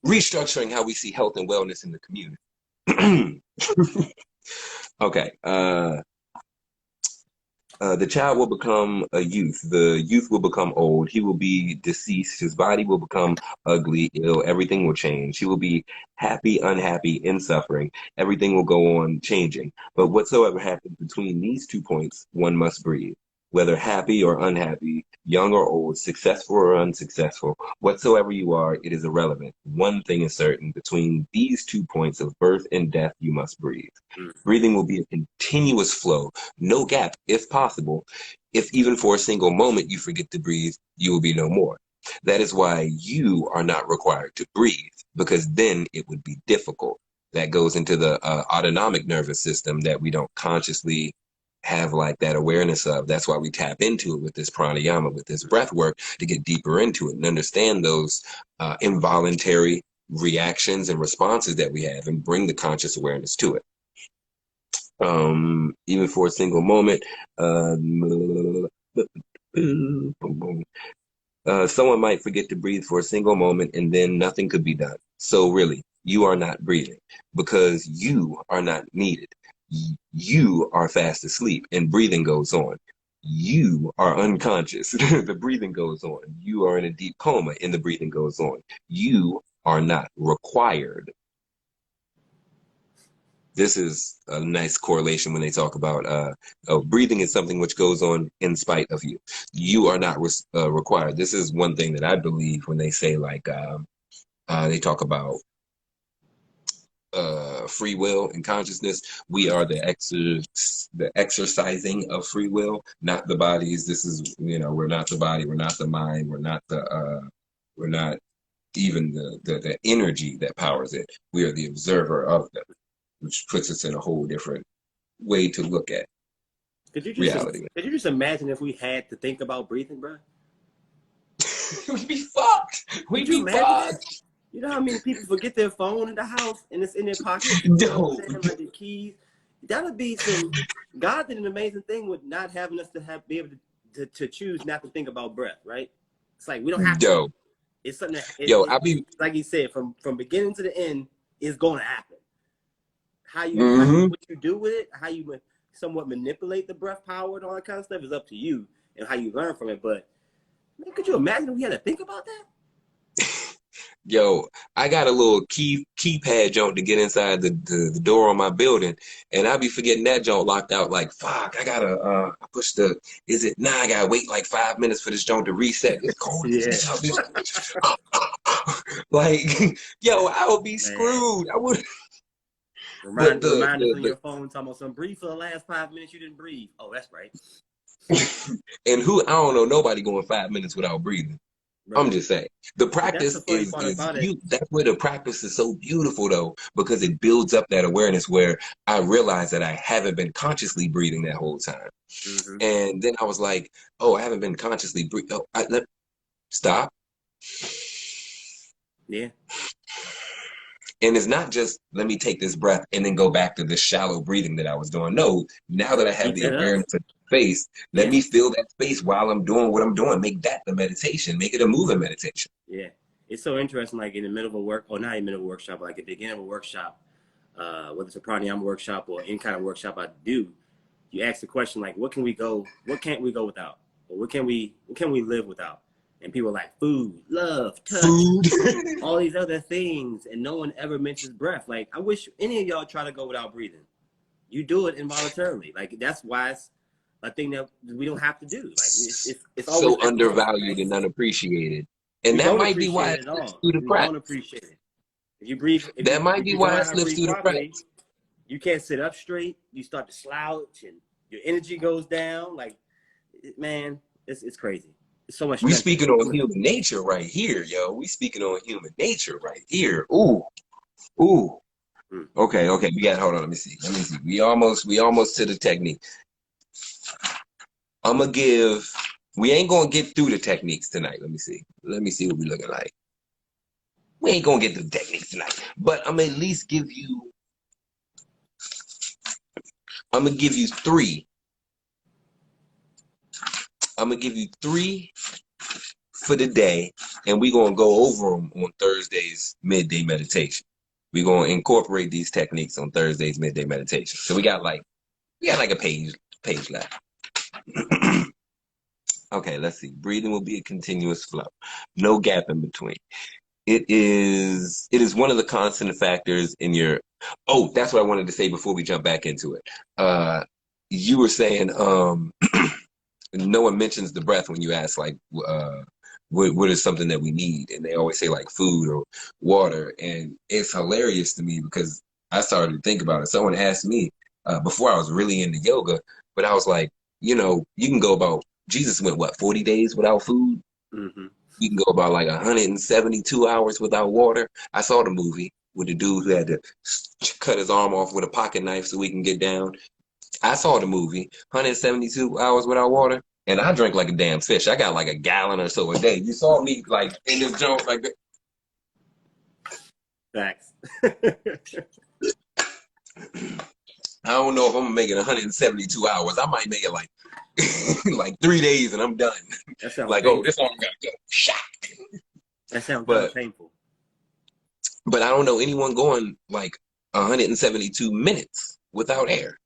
restructuring how we see health and wellness in the community. Okay. The child will become a youth. The youth will become old. He will be deceased. His body will become ugly, ill. Everything will change. He will be happy, unhappy, in suffering. Everything will go on changing. But whatsoever happens between these 2 points, one must breathe. Whether happy or unhappy, young or old, successful or unsuccessful, whatsoever you are, it is irrelevant. One thing is certain: between these 2 points of birth and death, you must breathe. Breathing will be a continuous flow, no gap, if possible. If even for a single moment you forget to breathe, you will be no more. That is why you are not required to breathe, because then it would be difficult. That goes into the autonomic nervous system that we don't consciously have like that awareness of. That's why we tap into it with this pranayama, with this breath work, to get deeper into it and understand those involuntary reactions and responses that we have and bring the conscious awareness to it. Even for a single moment, someone might forget to breathe for a single moment, and then nothing could be done. So really, you are not breathing, because you are not needed. You are fast asleep, and breathing goes on. You are unconscious. The breathing goes on. You are in a deep coma, and the breathing goes on. You are not required. This is a nice correlation when they talk about breathing is something which goes on in spite of you. You are not required. This is one thing that I believe when they say they talk about free will and consciousness. We are the exercising of free will, not the bodies. This is, we're not the body, we're not the mind, we're not even the energy that powers it. We are the observer of them, which puts us in a whole different way to look at reality. Could you just imagine if we had to think about breathing, bro? We'd be fucked. We'd be fucked. You know how many people forget their phone in the house and it's in their pocket? You know what I'm saying? Like the keys. That would be some. God did an amazing thing with not having us to be able to choose not to think about breath, right? It's like we don't have to. It's something that like he said, from beginning to the end, is going to happen. How what you do with it, how you somewhat manipulate the breath power and all that kind of stuff is up to you and how you learn from it. But man, could you imagine if we had to think about that? Yo, I got a little keypad joint to get inside the door on my building, and I be forgetting that joint locked out. Like, fuck, I gotta push I gotta wait like 5 minutes for this joint to reset. It's cold. Yeah. Like, yo, I would be screwed. I would. Reminder from your phone talking about some breathe for the last 5 minutes you didn't breathe. Oh, that's right. And I don't know nobody going 5 minutes without breathing. I'm Right. just saying. The But that's the practice funny part is about it. you. That's where the practice is so beautiful though, because it builds up that awareness where I realize that I haven't been consciously breathing that whole time. Hmm. And then I was like, oh, I haven't been consciously breathing. Oh, stop. Yeah. And it's not just let me take this breath and then go back to the shallow breathing that I was doing. No, now that I have Keep the that up. awareness of space, let Yeah. me feel that space while I'm doing what I'm doing. Make that the meditation. Make it a moving meditation. Yeah. It's so interesting, like in the middle of a work, or not in the middle of a workshop, but like at the beginning of a workshop, whether it's a pranayama workshop or any kind of workshop I do, you ask the question like, what can't we go without? Or what can we live without? And people are like food, love, touch, Food. all these other things, and no one ever mentions breath. Like, I wish any of y'all try to go without breathing. You do it involuntarily. Like, that's why it's a thing that we don't have to do. Like, it's always So effortless, undervalued right? and unappreciated. And We that don't might be why appreciate it it at slips all. through the We don't cracks. appreciate it. If you breathe, That might if be you don't why know it how to slips breathe through the properly, cracks. you can't sit up straight. You start to slouch, and your energy goes down. Like, man, it's crazy. There's so much We strength in speaking it. on human nature right here, yo. We speaking on human nature right here. Ooh, ooh. Mm. Okay, okay. We got. Hold on. Let me see. Let me see. We almost to the technique. I'm gonna give. We ain't gonna get through the techniques tonight. Let me see. Let me see what we looking like. We ain't gonna get through the techniques tonight, but I'm gonna at least give you. I'm gonna give you three. I'm gonna give you three for the day, and we're gonna go over them on Thursday's midday meditation. We're gonna incorporate these techniques on Thursday's midday meditation. So we got like a page left. Okay, let's see. Breathing will be a continuous flow, no gap in between. It is one of the constant factors in your. Oh, that's what I wanted to say before we jump back into it. You were saying no one mentions the breath when you ask like what is something that we need, and they always say like food or water, and it's hilarious to me because I started to think about it. Someone asked me before I was really into yoga, but I was like, you can go about Jesus went what 40 days without food. Mm-hmm. You can go about like 172 hours without water. I saw the movie with the dude who had to cut his arm off with a pocket knife so he can get down. I saw the movie, 172 hours without water, and I drink like a damn fish. I got like a gallon or so a day. You saw me like in this joint like that. Facts. I don't know if I'm gonna make it 172 hours. I might make it like like 3 days and I'm done. That sounds Like, oh, painful. this arm gotta go. Shot. That sounds hella But painful. but I don't know anyone going like 172 minutes without air.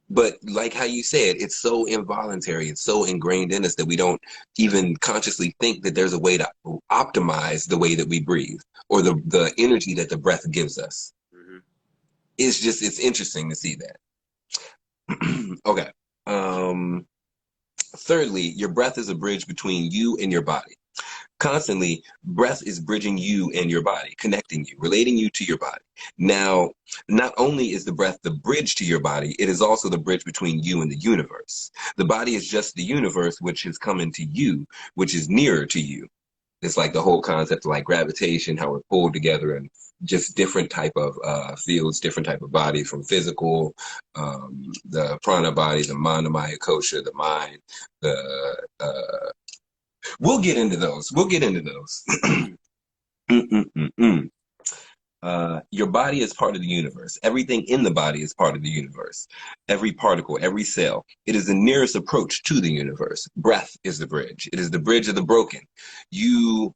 But like how you said, it's so involuntary, it's so ingrained in us that we don't even consciously think that there's a way to optimize the way that we breathe or the energy that the breath gives us. Mm-hmm. It's interesting to see that. Okay. Thirdly, your breath is a bridge between you and your body. Constantly, breath is bridging you and your body, connecting you, relating you to your body. Now, not only is the breath the bridge to your body, it is also the bridge between you and the universe. The body is just the universe which has come into you, which is nearer to you. It's like the whole concept of like gravitation, how we're pulled together and just different type of fields, different type of bodies from physical, the prana body, the mana maya kosha, the mind, the we'll get into those. We'll get into those. Your body is part of the universe. Everything in the body is part of the universe. Every particle, every cell. It is the nearest approach to the universe. Breath is the bridge. It is the bridge of the broken. You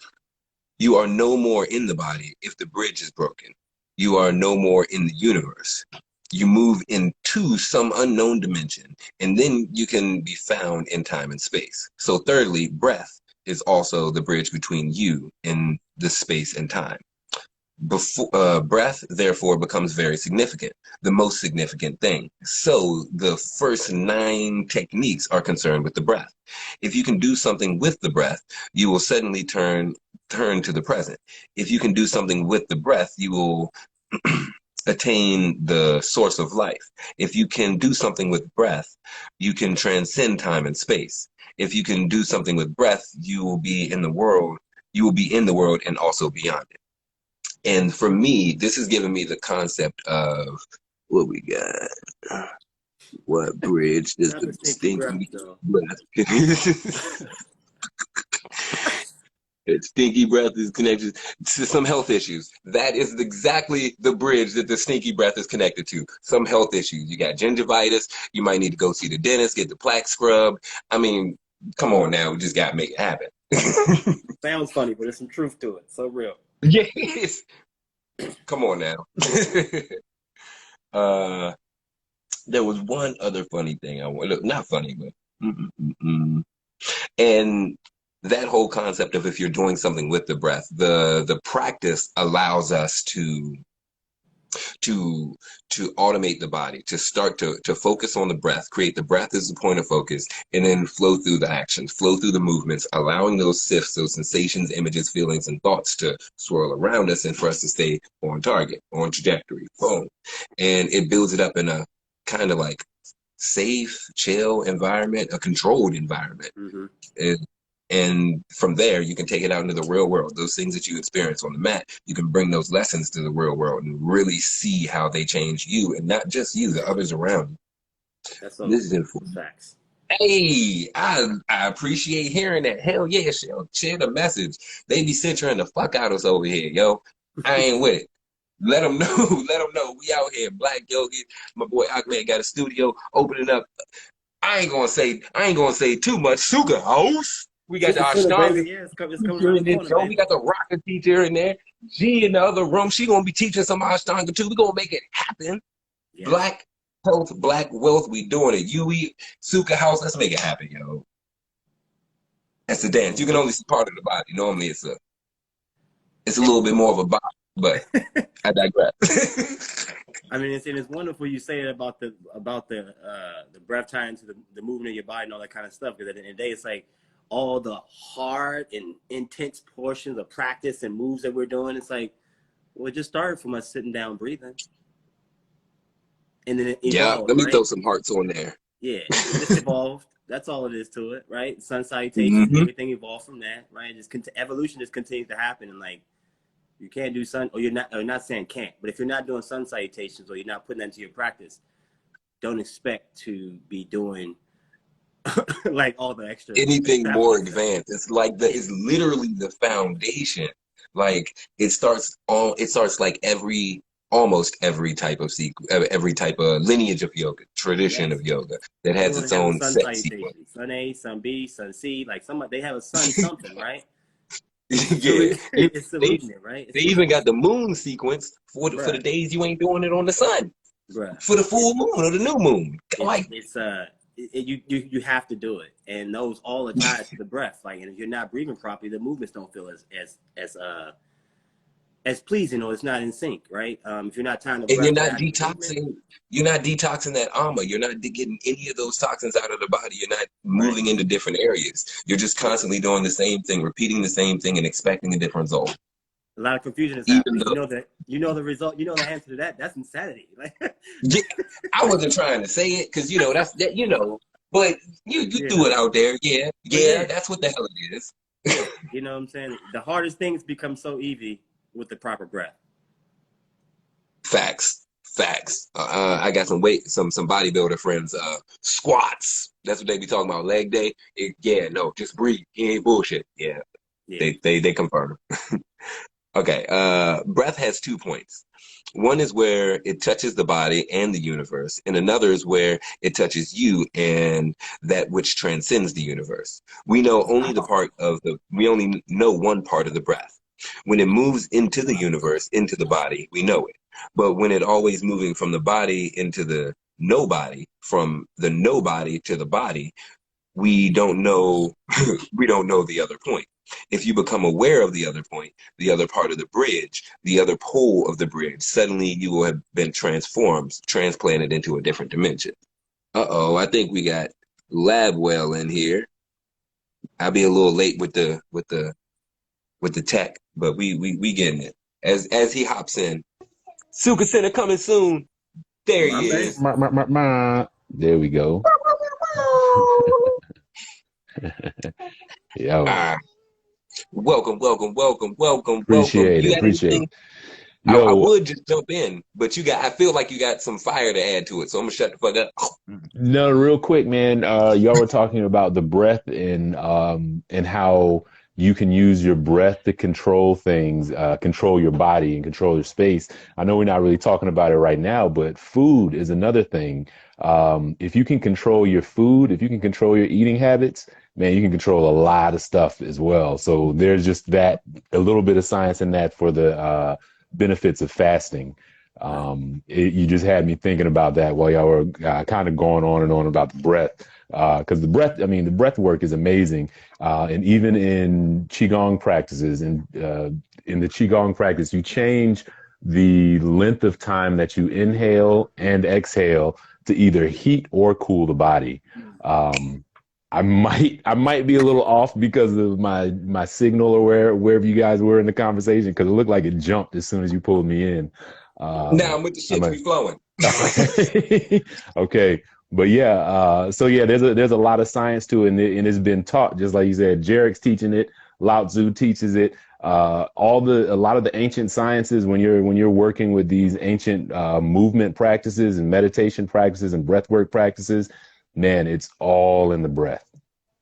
you are no more in the body if the bridge is broken. You are no more in the universe. You move into some unknown dimension, and then you can be found in time and space. So thirdly, breath is also the bridge between you and the space and time. Breath, therefore, becomes very significant, the most significant thing. So the first 9 techniques are concerned with the breath. If you can do something with the breath, you will suddenly turn to the present. If you can do something with the breath, you will attain the source of life. If you can do something with breath, you can transcend time and space. if you can do something with breath, you will be in the world. You will be in the world and also beyond it. And for me, this has given me the concept of what we got. What bridge does Not the the stinky breath, stinky though. breath? Stinky breath is connected to some health issues. That is exactly the bridge that the stinky breath is connected to. Some health issues. You got gingivitis. You might need to go see the dentist, get the plaque scrubbed. I mean, come on now. We just got to make it happen. Sounds funny, but there's some truth to it. So real. Yes. Come on now. There was one other funny thing I want. Look, not funny, but and that whole concept of if you're doing something with the breath, the practice allows us to automate the body, to start to focus on the breath, create the breath as the point of focus, and then flow through the actions, flow through the movements, allowing those sifts, those sensations, images, feelings, and thoughts to swirl around us and for us to stay on target, on trajectory, boom. And it builds it up in a kind of like safe, chill environment, a controlled environment. And from there, you can take it out into the real world. Those things that you experience on the mat, you can bring those lessons to the real world and really see how they change you, and not just you, the others around you. That's This is important. Facts. Hey, I appreciate hearing that. Hell yeah, share the message. They be censoring the fuck out of us over here, yo. I ain't with it. Let them know. Let them know. We out here. Black Yogi. My boy Ahmed got a studio opening up. I ain't gonna say too much. Suka house. We got the Ashtanga. It's coming around the corner, We got the rocker teacher in there. G in the other room. She gonna be teaching some Ashtanga too. We gonna make it happen. Yes. Black health, black wealth. We doing it. Yui Suka house. Let's make it happen, yo. That's the dance. You can only see part of the body. Normally, it's a little bit more of a body, but I digress. I mean, it's wonderful you say it about the breath tying into the movement of your body and all that kind of stuff. Because at the end of the day, it's like all the hard and intense portions of practice and moves that we're doing. It's like, well, it just started from us sitting down, breathing, and then it evolved. Yeah, let me right? throw some hearts on there. Yeah, it just evolved. That's all it is to it, right? Sun salutations, everything evolved from that, right? Evolution just continues to happen, and like. You can't do sun, or not saying can't, but if you're not doing sun salutations or you're not putting that into your practice, don't expect to be doing like all the extra anything more advanced. It's like it's literally the foundation. Like it starts like almost every type of every type of lineage of yoga, tradition of yoga that has its own set sequence. Sun A, Sun B, Sun C, like they have a sun something, right? Yeah, it's illuminate, right? They even got the moon sequence for the days you ain't doing it on the sun. Bruh. For the full moon or the new moon. You have to do it, and those all are tied to the breath. Like, and if you're not breathing properly, the movements don't feel as pleasing, or it's not in sync, right? If you're not tying the breath, and you're not detoxing that ama. You're not getting any of those toxins out of the body. You're not moving into different areas. You're just constantly doing the same thing, repeating the same thing, and expecting a different result. A lot of confusion is happening. You know the result. You know the answer to that. That's insanity. Yeah, I wasn't trying to say it because that's that. But you threw it out there. Yeah, that's what the hell it is. You know what I'm saying? The hardest things become so easy with the proper breath. Facts. I got some bodybuilder friends. Squats. That's what they be talking about. Leg day. Just breathe. He ain't bullshit. Yeah. They confirm. Okay. Breath has 2 points. One is where it touches the body and the universe, and another is where it touches you and that which transcends the universe. We only know one part of the breath. When it moves into the universe, into the body, we know it. But when it always moving from the body into the nobody, from the nobody to the body, we don't know the other point. If you become aware of the other point, the other part of the bridge, the other pole of the bridge, suddenly you will have been transplanted into a different dimension. I think we got Labwell in here. I'll be a little late with the tech, but we getting it. As he hops in. Suka Center coming soon. There he is. There we go. Yo, Welcome, welcome, welcome, welcome, welcome. appreciate it. You got Appreciate anything? it. I Yo, would just jump in, but I feel like you got some fire to add to it, so I'm gonna shut the fuck up. no, real quick, man. Y'all were talking about the breath and how you can use your breath to control things, control your body and control your space. I know we're not really talking about it right now, but food is another thing. If you can control your food, if you can control your eating habits, man, you can control a lot of stuff as well. So there's just that a little bit of science in that for the benefits of fasting. You just had me thinking about that while y'all were kind of going on and on about the breath. Because the breath, I mean, the breath work is amazing. And even in Qigong practices, in the Qigong practice, you change the length of time that you inhale and exhale to either heat or cool the body. Um, I might be a little off because of my signal or wherever you guys were in the conversation because it looked like it jumped as soon as you pulled me in. Now I'm with the I shit. You might be flowing. okay, but yeah, so yeah, there's a lot of science to it, and it's been taught just like you said. Jarek's teaching it, Lao Tzu teaches it. A lot of the ancient sciences when you're working with these ancient movement practices and meditation practices and breathwork practices, man, it's all in the breath.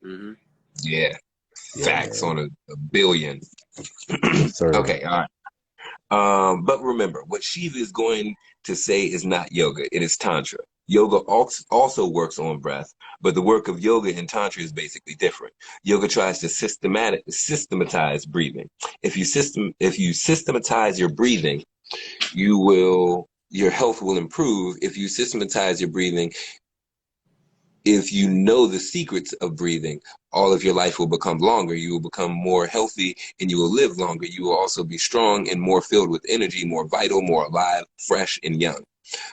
Mm-hmm. Yeah, Yeah, facts man. on a billion. Yes, sir. Okay, all right. But remember, what Shiva is going to say is not yoga, it is Tantra. Yoga also works on breath, but the work of yoga and Tantra is basically different. Yoga tries to systematize breathing. If you systematize your breathing, your health will improve. If you systematize your breathing, if you know the secrets of breathing, all of your life will become longer. You will become more healthy and you will live longer. You will also be strong and more filled with energy, more vital, more alive, fresh, and young.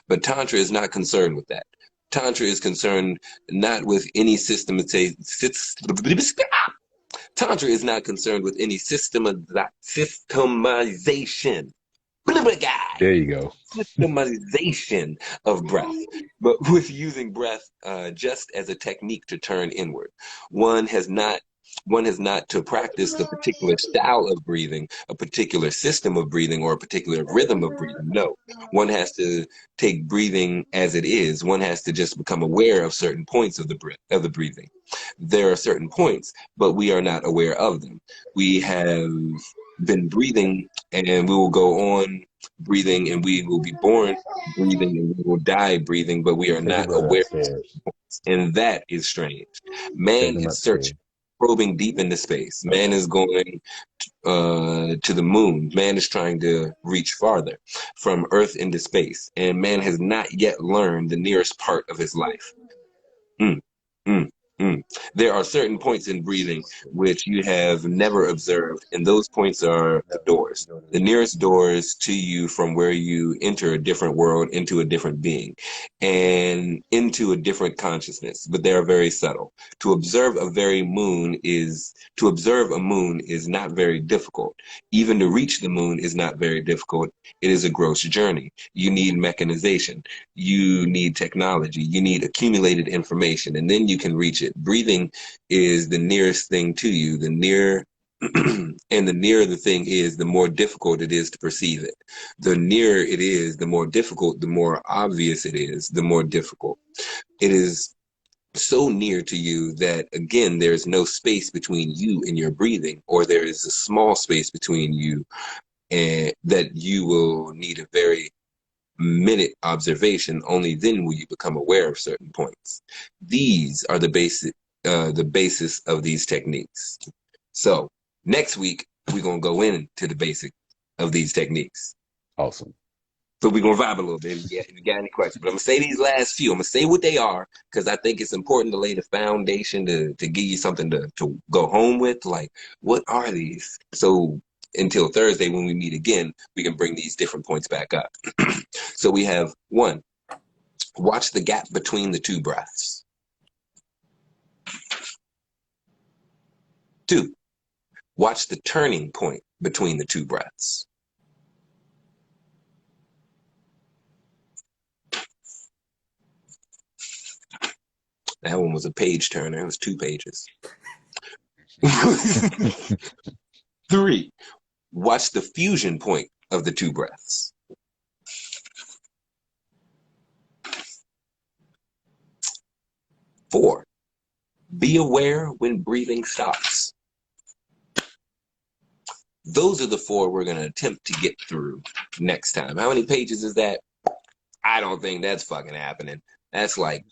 But Tantra is not concerned with that. Tantra is concerned not with any Tantra is not concerned with any systemization. There you go. Systemization of breath, but with using breath just as a technique to turn inward. One has not one has not to practice the particular style of breathing, a particular system of breathing, or a particular rhythm of breathing. No, one has to take breathing as it is. One has to just become aware of certain points of the breathing. There are certain points, but we are not aware of them. We have been breathing, and we will go on breathing, and we will be born breathing, and we will die breathing, but we are Take your not brother aware. upstairs. And that is strange. Take Man him is upstairs. searching, probing deep into space. Man is going to the moon. Man is trying to reach farther from Earth into space. And man has not yet learned the nearest part of his life. Mm, mm, mm. There are certain points in breathing which you have never observed, and those points are the doors. The nearest doors to you from where you enter a different world into a different being and into a different consciousness, but they are very subtle. To observe a moon is not very difficult. Even to reach the moon is not very difficult. It is a gross journey. You need mechanization. You need technology. You need accumulated information, and then you can reach it. Breathing is the nearest thing to you. The near and the nearer the thing is, the more difficult it is to perceive it. The nearer it is, the more difficult, the more obvious it is, the more difficult. It is so near to you that, again, there's no space between you and your breathing, or there is a small space between you, and that you will need a very minute observation. Only then will you become aware of certain points. These are the basis of these techniques. So next week we're gonna go into the basic of these techniques. Awesome. So we're gonna vibe a little bit. If you got any questions, but I'm gonna say these last few. I'm gonna say what they are because I think it's important to lay the foundation to give you something to go home with. Like, what are these? So until Thursday when we meet again, we can bring these different points back up. So we have one, watch the gap between the two breaths. Two, watch the turning point between the two breaths. That one was a page turner. It was 2 pages. 3, watch the fusion point of the 2 breaths. 4, be aware when breathing stops. Those are the 4 we're going to attempt to get through next time. How many pages is that? I don't think that's fucking happening. That's like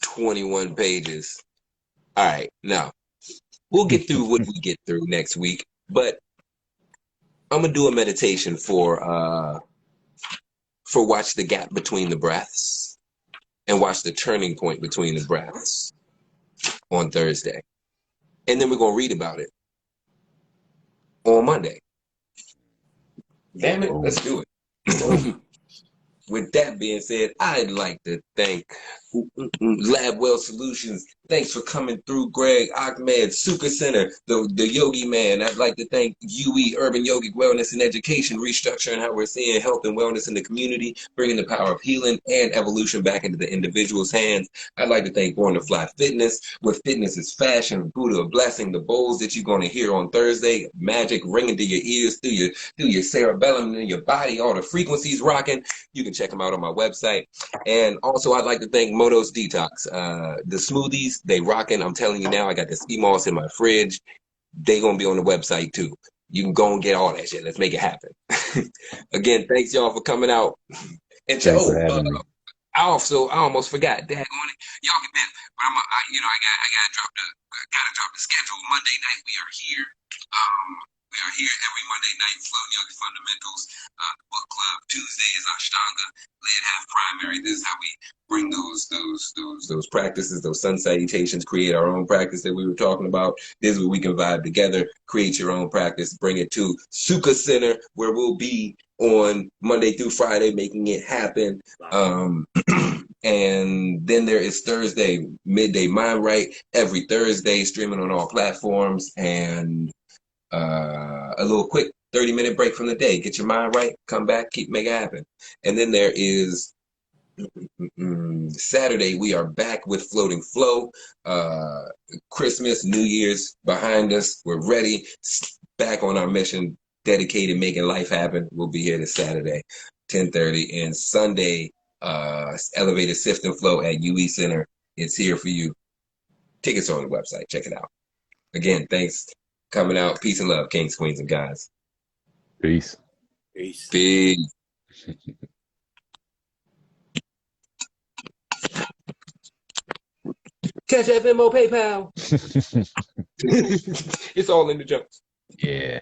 21 pages. All right, no. We'll get through what we get through next week, but I'm going to do a meditation for watch the gap between the breaths and watch the turning point between the breaths on Thursday. And then we're going to read about it on Monday. Damn it, let's do it. With that being said, I'd like to thank LabWell Solutions. Thanks for coming through, Greg, Ahmed, Sukha Center, the Yogi Man. I'd like to thank UE, Urban Yogic Wellness and Education, restructuring how we're seeing health and wellness in the community, bringing the power of healing and evolution back into the individual's hands. I'd like to thank Born to Fly Fitness, where fitness is fashion, Buddha a blessing, the bowls that you're going to hear on Thursday, magic ringing to your ears, through your cerebellum and your body, all the frequencies rocking. You can check them out on my website. And also, I'd like to thank Moto's Detox. The smoothies, they rocking. I'm telling you now, I got the ski moss in my fridge. They going to be on the website too. You can go and get all that shit. Let's make it happen. Again, thanks y'all for coming out. And Thanks for having me. I almost forgot. Y'all can bet, but I gotta drop the schedule. Monday night we are here. We are here every Monday night, Floating Yogi Fundamentals. The book club. Tuesday is Ashtanga. Lay it half primary. This is how we bring those practices, those sun salutations, create our own practice that we were talking about. This is where we can vibe together, create your own practice, bring it to Sukha Center, where we'll be on Monday through Friday, making it happen. And then there is Thursday, Midday Mind Right, every Thursday, streaming on all platforms, and a little quick 30-minute break from the day. Get your mind right, come back, make it happen. And then there is Saturday, we are back with Floating Flow. Christmas, New Year's behind us. We're ready, back on our mission, dedicated, making life happen. We'll be here this Saturday, 10:30. And Sunday, Elevated Sift and Flow at UE Center. It's here for you. Tickets are on the website. Check it out. Again, thanks coming out. Peace and love, kings, queens, and guys. Peace. Peace. Peace. Cash App, Venmo, PayPal. It's all in the jokes. Yeah.